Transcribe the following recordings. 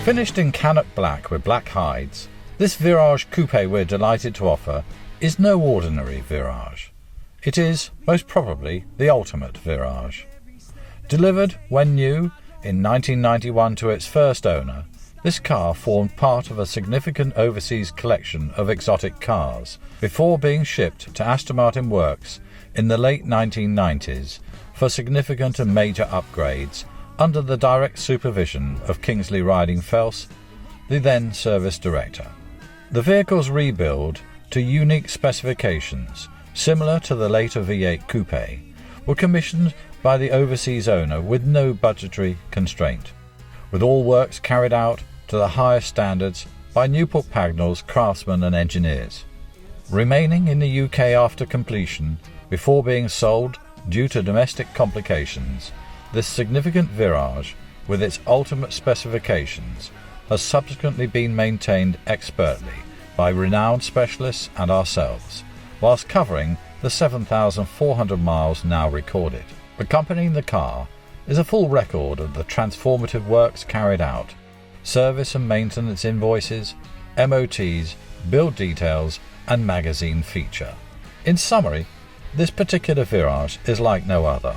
Finished in Cannock Black with black hides, this Virage Coupe we're delighted to offer is no ordinary Virage. It is, most probably, the ultimate Virage. Delivered, when new, in 1991 to its first owner, this car formed part of a significant overseas collection of exotic cars before being shipped to Aston Martin Works in the late 1990s for significant and major upgrades under the direct supervision of Kingsley Riding-Felce, the then service director. The vehicle's rebuild to unique specifications, similar to the later V8 Coupe, were commissioned by the overseas owner with no budgetary constraint, with all works carried out to the highest standards by Newport Pagnell's craftsmen and engineers. Remaining in the UK after completion, before being sold due to domestic complications, this significant Virage, with its ultimate specifications, has subsequently been maintained expertly by renowned specialists and ourselves, whilst covering the 7,400 miles now recorded. Accompanying the car is a full record of the transformative works carried out, service and maintenance invoices, MOTs, build details and magazine feature. In summary, this particular Virage is like no other.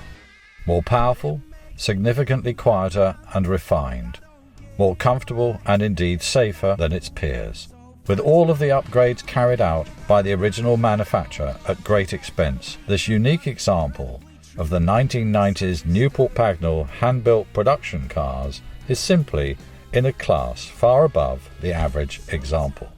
More powerful, significantly quieter and refined, more comfortable and indeed safer than its peers, with all of the upgrades carried out by the original manufacturer at great expense. This unique example of the 1990s Newport Pagnell hand-built production cars is simply in a class far above the average example.